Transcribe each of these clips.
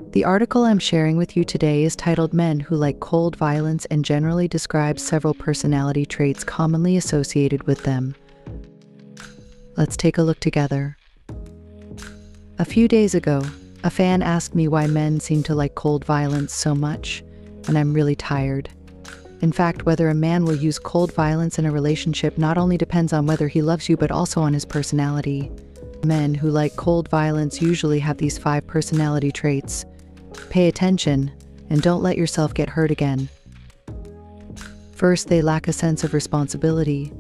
The article I'm sharing with you today is titled Men Who Like Cold Violence and generally describes several personality traits commonly associated with them. Let's take a look together. A few days ago, a fan asked me why men seem to like cold violence so much, and I'm really tired. In fact, whether a man will use cold violence in a relationship not only depends on whether he loves you but also on his personality. Men who like cold violence usually have these 5 personality traits. Pay attention, and don't let yourself get hurt again. First, they lack a sense of responsibility.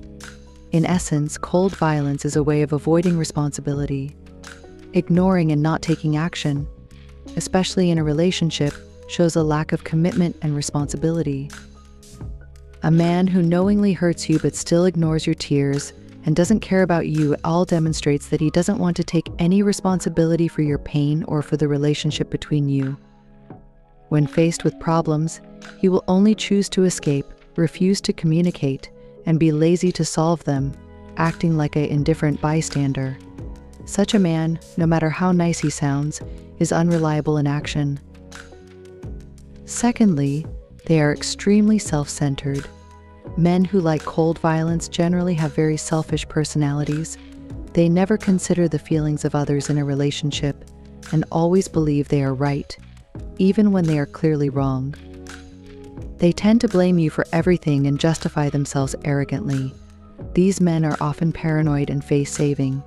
In essence, cold violence is a way of avoiding responsibility. Ignoring and not taking action, especially in a relationship, shows a lack of commitment and responsibility. A man who knowingly hurts you but still ignores your tears and doesn't care about you all demonstrates that he doesn't want to take any responsibility for your pain or for the relationship between you. When faced with problems, he will only choose to escape, refuse to communicate, and be lazy to solve them, acting like an indifferent bystander. Such a man, no matter how nice he sounds, is unreliable in action. Secondly, they are extremely self-centered. Men who like cold violence generally have very selfish personalities. They never consider the feelings of others in a relationship and always believe they are right, even when they are clearly wrong. They tend to blame you for everything and justify themselves arrogantly. These men are often paranoid and face-saving.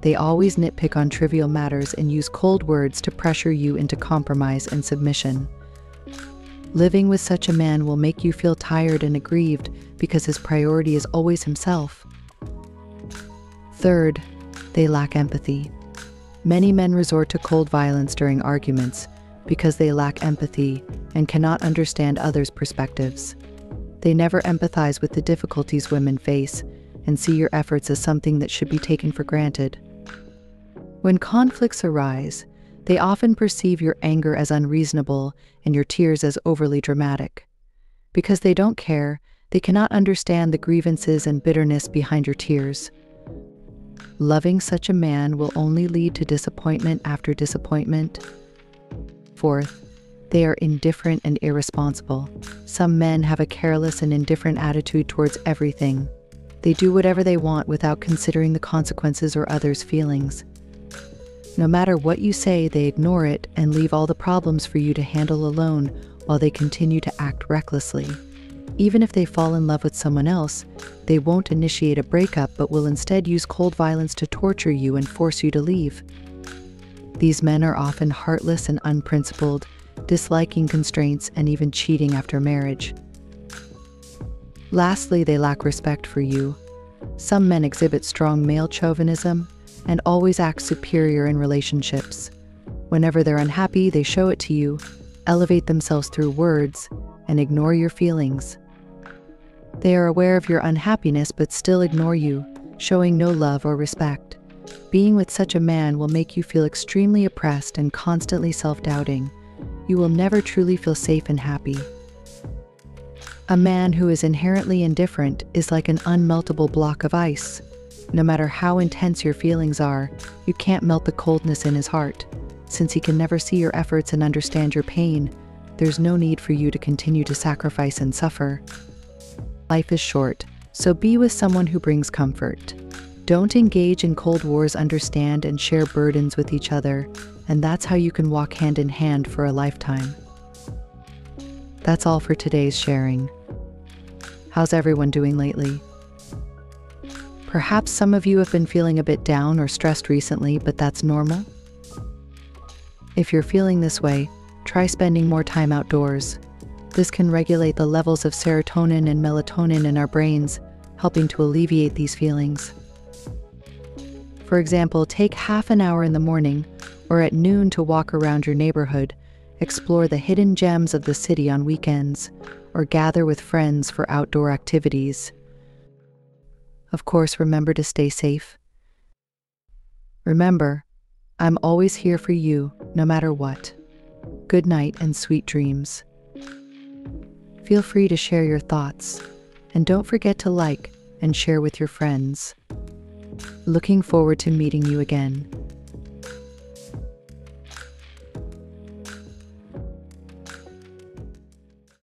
They always nitpick on trivial matters and use cold words to pressure you into compromise and submission. Living with such a man will make you feel tired and aggrieved because his priority is always himself. Third, they lack empathy. Many men resort to cold violence during arguments because they lack empathy and cannot understand others' perspectives. They never empathize with the difficulties women face and see your efforts as something that should be taken for granted. When conflicts arise, they often perceive your anger as unreasonable and your tears as overly dramatic. Because they don't care, they cannot understand the grievances and bitterness behind your tears. Loving such a man will only lead to disappointment after disappointment. Fourth, they are indifferent and irresponsible. Some men have a careless and indifferent attitude towards everything. They do whatever they want without considering the consequences or others' feelings. No matter what you say, they ignore it and leave all the problems for you to handle alone while they continue to act recklessly. Even if they fall in love with someone else, they won't initiate a breakup but will instead use cold violence to torture you and force you to leave. These men are often heartless and unprincipled, disliking constraints and even cheating after marriage. Lastly, they lack respect for you. Some men exhibit strong male chauvinism and always act superior in relationships. Whenever they're unhappy, they show it to you, elevate themselves through words, and ignore your feelings. They are aware of your unhappiness but still ignore you, showing no love or respect. Being with such a man will make you feel extremely oppressed and constantly self-doubting. You will never truly feel safe and happy. A man who is inherently indifferent is like an unmeltable block of ice. No matter how intense your feelings are, you can't melt the coldness in his heart. Since he can never see your efforts and understand your pain, there's no need for you to continue to sacrifice and suffer. Life is short, so be with someone who brings comfort. Don't engage in cold wars, understand and share burdens with each other, and that's how you can walk hand in hand for a lifetime. That's all for today's sharing. How's everyone doing lately? Perhaps some of you have been feeling a bit down or stressed recently, but that's normal. If you're feeling this way, try spending more time outdoors. This can regulate the levels of serotonin and melatonin in our brains, helping to alleviate these feelings. For example, take half an hour in the morning or at noon to walk around your neighborhood, explore the hidden gems of the city on weekends, or gather with friends for outdoor activities. Of course, remember to stay safe. Remember, I'm always here for you, no matter what. Good night and sweet dreams. Feel free to share your thoughts, and don't forget to like and share with your friends. Looking forward to meeting you again.